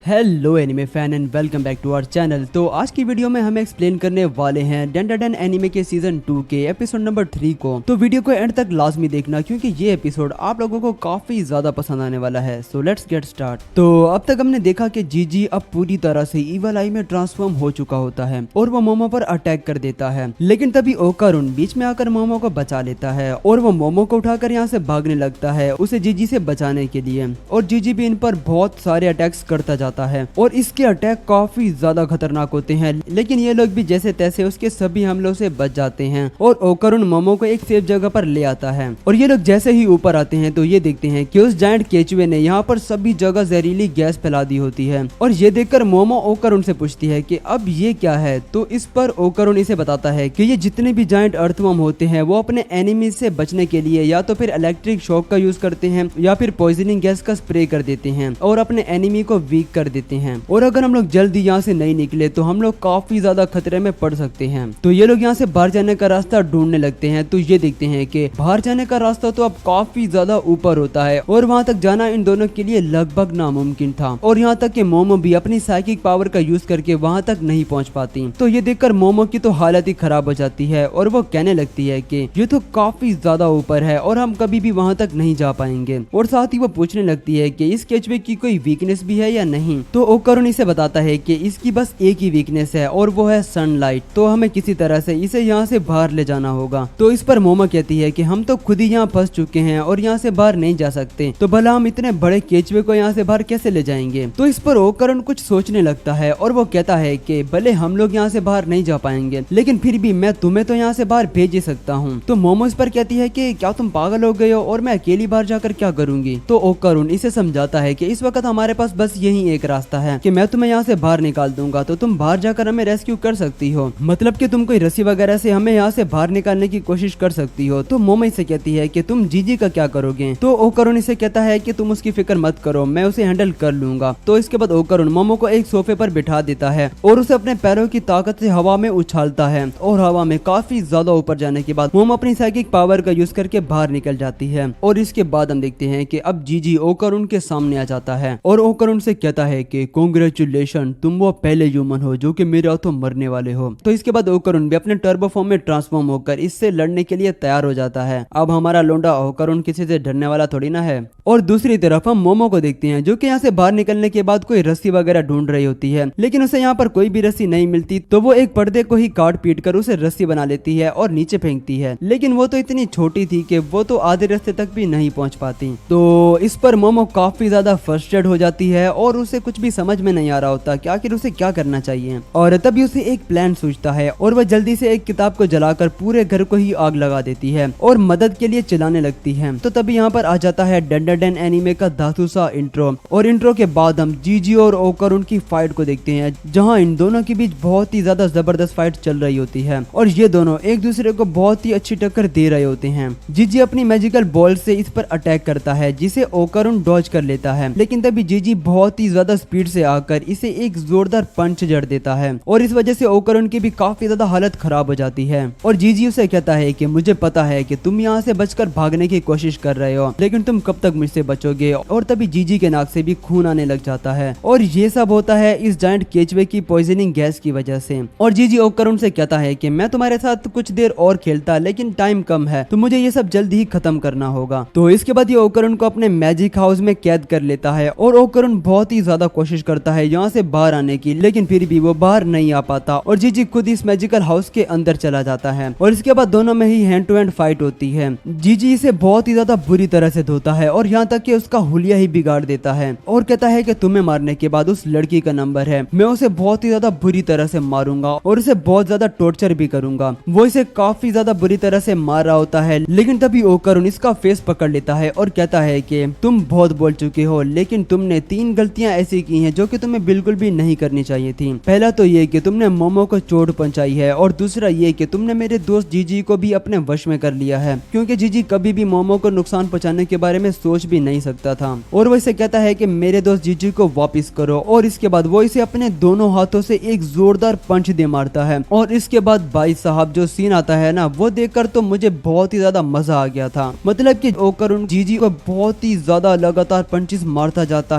Hello anime fan and welcome back to our channel. तो आज की वीडियो में हम एक्सप्लेन करने वाले हैं डेंडाडन एनिमे के सीजन 2 के एपिसोड नंबर 3 को। तो वीडियो को एंड तक लाजमी देखना क्योंकि ये एपिसोड आप लोगों को काफी ज्यादा पसंद आने वाला है। So let's get start. तो अब तक हमने देखा कि जीजी अब पूरी तरह से ईवल आई में ट्रांसफॉर्म हो चुका होता है और वो मोमो पर अटैक कर देता है, लेकिन तभी ओकारुन बीच में आकर मोमो को बचा लेता है और वो मोमो को उठाकर यहाँ से भागने लगता है उसे जीजी से बचाने के लिए। और जीजी भी इन पर बहुत सारे अटैक्स करता जाता है और इसके अटैक काफी ज्यादा खतरनाक होते हैं, लेकिन ये लोग भी जैसे तैसे उसके सभी हमलों से बच जाते हैं और ओकारुन मोमो को एक सेफ जगह पर ले आता है। और ये लोग जैसे ही ऊपर आते हैं तो ये देखते हैं कि उस जायंट केचुए ने यहाँ पर सभी जगह जहरीली गैस फैला दी होती है। और ये देखकर मोमो ओकारुन से पूछती है कि अब ये क्या है। तो इस पर ओकारुन इसे बताता है कि ये जितने भी जायंट अर्थवर्म होते हैं वो अपने एनिमी से बचने के लिए या तो फिर इलेक्ट्रिक शॉक का यूज करते हैं या फिर पॉइजनिंग गैस का स्प्रे कर देते हैं और अपने एनिमी को वीक कर देते हैं। और अगर हम लोग जल्दी यहाँ से नहीं निकले तो हम लोग काफी ज्यादा खतरे में पड़ सकते हैं। तो ये लोग यहाँ से बाहर जाने का रास्ता ढूंढने लगते हैं। तो ये देखते हैं कि बाहर जाने का रास्ता तो अब काफी ज्यादा ऊपर होता है और वहाँ तक जाना इन दोनों के लिए लगभग नामुमकिन था। और यहाँ तक कि मोमो भी अपनी साइकिक पावर का यूज करके वहाँ तक नहीं पहुँच पाती। तो ये देखकर मोमो की तो हालत ही खराब हो जाती है और वो कहने लगती है कि ये तो काफी ज्यादा ऊपर है और हम कभी भी वहाँ तक नहीं जा पाएंगे। और साथ ही वो पूछने लगती है कि इस केचवे की कोई वीकनेस भी है या नहीं। तो ओकारुन इसे बताता है कि इसकी बस एक ही वीकनेस है और वो है सनलाइट। तो हमें किसी तरह से इसे यहाँ से बाहर ले जाना होगा। तो इस पर मोमो कहती है कि हम तो खुद ही यहाँ फंस चुके हैं और यहाँ से बाहर नहीं जा सकते, तो भला हम इतने बड़े केचवे को यहाँ से बाहर कैसे ले जाएंगे। तो इस पर ओकारुन कुछ सोचने लगता है और वो कहता है कि भले हम लोग यहाँ से बाहर नहीं जा पाएंगे, लेकिन फिर भी मैं तुम्हें तो यहाँ से बाहर भेज ही सकता हूँ। तो मोमो इस पर कहती है कि क्या तुम पागल हो गए हो और मैं अकेली बाहर जाकर क्या करूंगी। तो ओकारुन इसे समझाता है कि इस वक्त हमारे पास बस यही एक रास्ता है कि मैं तुम्हें यहाँ से बाहर निकाल दूंगा, तो तुम बाहर जाकर हमें रेस्क्यू कर सकती हो। मतलब कि तुम कोई रस्सी वगैरह से हमें यहाँ से बाहर निकालने की कोशिश कर सकती हो। तो मोमो इसे कहती है कि तुम जीजी का क्या करोगे। तो ओकारुन इसे कहता है कि तुम उसकी फिक्र मत करो, मैं उसे हैंडल कर लूंगा। तो इसके बाद ओकारुन मोमो को एक सोफे पर बिठा देता है और उसे अपने पैरों की ताकत से हवा में उछालता है और हवा में काफी ज्यादा ऊपर जाने के बाद मोमो अपनी साइकिक पावर का यूज करके बाहर निकल जाती है। और इसके बाद हम देखते हैं कि अब जीजी ओकारुन के सामने आ जाता है और ओकारुन से कहता है कि कांग्रेचुलेशन, तुम वो पहले ह्यूमन हो जो कि मेरे हाथों मरने वाले हो। तो इसके बाद ओकारुन भी अपने टर्बो फॉर्म में ट्रांसफॉर्म होकर इससे लड़ने के लिए तैयार हो जाता है। अब हमारा लोंडा ओकारुन किसी से डरने वाला थोड़ी ना है। और दूसरी तरफ हम मोमो को देखते हैं जो कि यहाँ से बाहर निकलने के बाद कोई रस्सी वगैरह ढूंढ रही होती है, लेकिन उसे यहाँ पर कोई भी रस्सी नहीं मिलती। तो वो एक पर्दे को ही काट पीट कर उसे रस्सी बना लेती है और नीचे फेंकती है, लेकिन वो तो इतनी छोटी थी कि वो तो आधे रास्ते तक भी नहीं पहुंच पाती। तो इस पर मोमो काफी ज्यादा फ्रस्ट्रेट हो जाती है और उसे कुछ भी समझ में नहीं आ रहा होता कि आखिर उसे क्या करना चाहिए। और तभी उसे एक प्लान सूझता है और वह जल्दी से एक किताब को जलाकर पूरे घर को ही आग लगा देती है और मदद के लिए चिल्लाने लगती है। तो तभी यहाँ पर आ जाता है डेंडाडन एनिमे का धातु सा इंट्रो। और इंट्रो के बाद हम जीजी और ओकारुन की फाइट को देखते हैं, जहाँ इन दोनों के बीच बहुत ही ज्यादा जबरदस्त फाइट चल रही होती है और ये दोनों एक दूसरे को बहुत ही अच्छी टक्कर दे रहे होते हैं। जीजी अपनी मैजिकल बॉल से इस पर अटैक करता है जिसे ओकारुन डॉज कर लेता है, लेकिन तभी जीजी बहुत ही ज्यादा स्पीड से आकर इसे एक जोरदार पंच जड़ देता है और इस वजह से ओकारुन की भी काफी ज्यादा हालत खराब हो जाती है। और जीजी उसे कहता है कि मुझे पता है कि तुम यहाँ से बचकर भागने की कोशिश कर रहे हो, लेकिन तुम कब तक मुझसे बचोगे। और तभी जीजी के नाक से भी खून आने लग जाता है और ये सब होता है इस जायंट केचवे की पॉइजनिंग गैस की वजह से। और जीजी ओकारुन से कहता है कि मैं तुम्हारे साथ कुछ देर और खेलता, लेकिन टाइम कम है, तो मुझे ये सब जल्दी ही खत्म करना होगा। तो इसके बाद ये ओकारुन को अपने मैजिक हाउस में कैद कर लेता है और ओकारुन बहुत ही ज्यादा कोशिश करता है यहाँ से बाहर आने की, लेकिन फिर भी वो बाहर नहीं आ पाता और जीजी खुद इस मैजिकल हाउस के अंदर चला जाता है। और इसके बाद दोनों में ही हैंड टू हैंड फाइट होती है। जीजी इसे बहुत ही ज्यादा बुरी तरह से धोता है और यहाँ तक कि उसका हुलिया ही बिगाड़ देता है और कहता है कि तुम्हें मारने के बाद उस लड़की का नंबर है, मैं उसे बहुत ही ज्यादा बुरी तरह से मारूंगा और उसे बहुत ज्यादा टॉर्चर भी करूंगा। वो इसे काफी ज्यादा बुरी तरह से मार रहा होता है, लेकिन तभी ओकारुन इसका फेस पकड़ लेता है और कहता है कि तुम बहुत बोल चुके हो, लेकिन तुमने 3 गलतियां ऐसी की हैं जो कि तुम्हें बिल्कुल भी नहीं करनी चाहिए थी। पहला तो ये कि तुमने मोमो को चोट पहुंचाई है और दूसरा ये कि तुमने मेरे दोस्त जीजी को भी अपने वश में कर लिया है, क्योंकि जीजी कभी भी मोमो को नुकसान पहुंचाने के बारे में सोच सोच भी नहीं सकता था। और वो इसे कहता है कि मेरे दोस्त जीजी को वापस करो, और इसके बाद वो इसे अपने दोनों हाथों से एक जोरदार पंच दे मारता है। और इसके बाद भाई साहब जो सीन आता है ना, वो देखकर तो मुझे बहुत ही ज्यादा मजा आ गया था। मतलब कि ओकरुन जीजी को बहुत ही ज्यादा लगातार पंचेस मारता जाता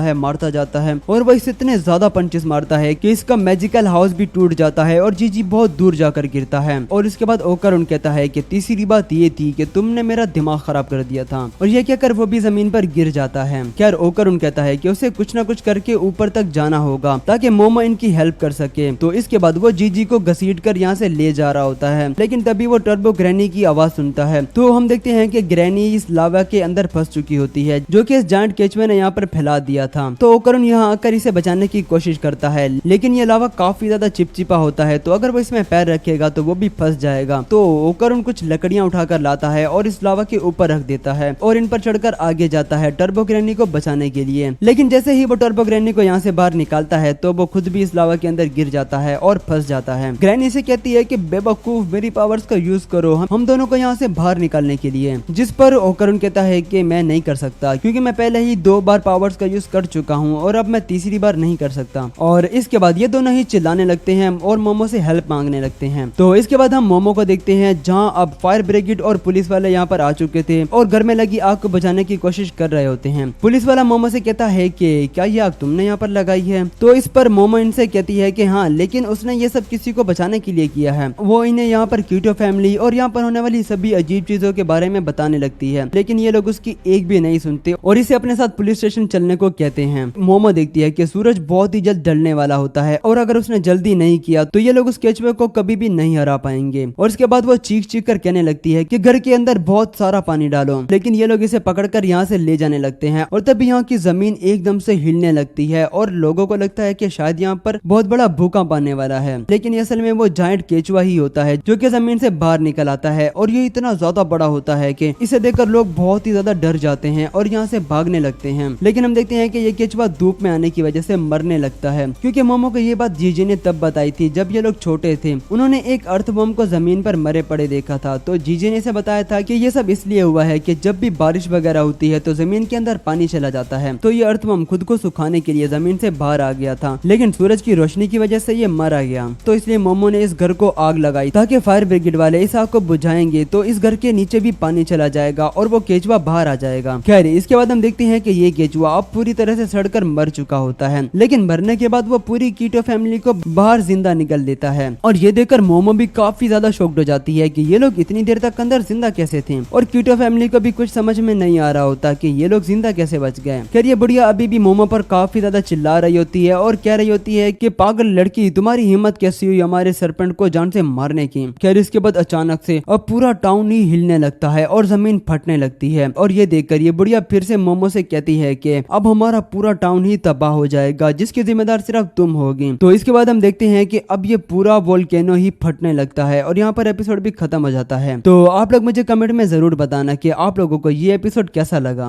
है और वो इसे इतने ज्यादा पंचेस मारता है कि इसका मैजिकल हाउस भी टूट जाता है और जीजी बहुत दूर जाकर गिरता है। और इसके बाद ओकरुन कहता है कि तीसरी बात ये थी कि तुमने मेरा दिमाग खराब कर दिया था, और ये कहकर वो भी जमीन पर गिर जाता है। खैर ओकरुन कहता है कि उसे कुछ ना कुछ करके ऊपर तक जाना होगा ताकि मोमो इनकी हेल्प कर सके। तो इसके बाद वो जीजी को घसीट कर यहाँ से ले जा रहा होता है, लेकिन तभी वो टर्बो ग्रैनी की आवाज सुनता है। तो हम देखते हैं कि ग्रैनी इस लावा के अंदर फंस चुकी होती है, जो कि इस जायंट केचुए ने यहाँ पर फैला दिया था। तो ओकरुन यहाँ आकर इसे बचाने की कोशिश करता है, लेकिन ये लावा काफी ज्यादा चिपचिपा होता है, तो अगर वो इसमें पैर रखेगा तो वो भी फंस जाएगा। तो ओकरुन कुछ लकड़ियां उठाकर लाता है और इस लावा के ऊपर रख देता है और इन पर चढ़कर आगे जाता है टर्बो ग्रैनी को बचाने के लिए। लेकिन जैसे ही वो टर्बो ग्रैनी को यहाँ से बाहर निकालता है तो वो खुद भी इस लावा के अंदर गिर जाता है और फंस जाता है। ग्रैनी से कहती है कि बेवकूफ, मेरी पावर्स का यूज करो हम दोनों को यहाँ से बाहर निकालने के लिए। जिस पर ओकरुन कहता है कि मैं नहीं कर सकता, क्योंकि मैं पहले ही 2 बार पावर्स का यूज कर चुका हूँ और अब मैं तीसरी बार नहीं कर सकता। और इसके बाद ये दोनों ही चिल्लाने लगते हैं और मोमो से हेल्प मांगने लगते हैं। तो इसके बाद हम मोमो को देखते हैं, जहाँ अब फायर ब्रिगेड और पुलिस वाले यहाँ पर आ चुके थे और घर में लगी आग को बुझाने की कोशिश कर रहे होते हैं। पुलिस वाला मोमो से कहता है कि क्या ये आग तुमने यहाँ पर लगाई है? तो इस पर मोमो इनसे कहती है कि हाँ, लेकिन उसने ये सब किसी को बचाने के लिए किया है। वो इन्हें यहाँ पर कीटो फैमिली और यहाँ पर होने वाली सभी अजीब चीजों के बारे में बताने लगती है, लेकिन ये लोग उसकी एक भी नहीं सुनते और इसे अपने साथ पुलिस स्टेशन चलने को कहते हैं। मोमो देखती है कि सूरज बहुत ही जल्द ढलने वाला होता है और अगर उसने जल्दी नहीं किया तो ये लोग उस केचुए को कभी भी नहीं हरा पाएंगे। और इसके बाद वो चीख चीख कर कहने लगती है कि घर के अंदर बहुत सारा पानी डालो, लेकिन ये लोग इसे पकड़कर यहाँ से ले जाने लगते हैं। और तभी यहाँ की जमीन एकदम से हिलने लगती है और लोगों को लगता है कि शायद यहाँ पर बहुत बड़ा भूकंप आने वाला है, लेकिन असल में वो जायंट केचुआ ही होता है जो कि जमीन से बाहर निकल आता है। और ये इतना ज्यादा बड़ा होता है कि इसे देखकर लोग बहुत ही ज्यादा डर जाते हैं और यहाँ से भागने लगते हैं। लेकिन हम देखते हैं कि ये केचुआ धूप में आने की वजह से मरने लगता है, क्योंकि मोमो को ये बात जीजी ने तब बताई थी जब ये लोग छोटे थे। उन्होंने एक अर्थ बम को जमीन पर मरे पड़े देखा था, तो जीजी ने इसे बताया था कि ये सब इसलिए हुआ है कि जब भी बारिश वगैरह होती है तो जमीन के अंदर पानी चला जाता है, तो ये अर्थ बम खुद को सुखाने के लिए जमीन से बाहर आ गया था, लेकिन सूरज की रोशनी की वजह से ये मरा गया। तो इसलिए मोमो ने इस घर को आग लगाई ताकि फायर ब्रिगेड वाले इस आग को बुझाएंगे तो इस घर के नीचे भी पानी चला जाएगा और वो केचुआ बाहर आ जाएगा। खैर इसके बाद हम देखते हैं कि ये केचुआ अब पूरी तरह से सड़कर मर चुका होता है, लेकिन मरने के बाद वो पूरी कीटो फैमिली को बाहर जिंदा निकल देता है। और ये देखकर मोमो भी काफी ज्यादा शॉक्ड हो जाती है कि ये लोग इतनी देर तक अंदर जिंदा कैसे थे, और कीटो फैमिली को भी कुछ समझ में नहीं आ रहा होता कि ये लोग जिंदा कैसे बच गए। खैर ये बुढ़िया अभी भी मोमो पर काफी ज्यादा चिल्ला रही होती है और कह रही होती है कि पागल लड़की, तुम्हारी हिम्मत कैसी हुई हमारे सरपंच को जान से मारने की। खैर इसके बाद अचानक से अब पूरा टाउन ही हिलने लगता है और जमीन फटने लगती है, और ये देखकर ये बुढ़िया फिर से मोमो से कहती है कि अब हमारा पूरा टाउन ही तबाह हो जाएगा, जिसकी जिम्मेदार सिर्फ तुम होगी। तो इसके बाद हम देखते हैं कि अब ये पूरा वोल्केनो ही फटने लगता है और यहाँ पर एपिसोड भी खत्म हो जाता है। तो आप लोग मुझे कमेंट में जरूर बताना कि आप लोगों को ये एपिसोड कैसा लगा।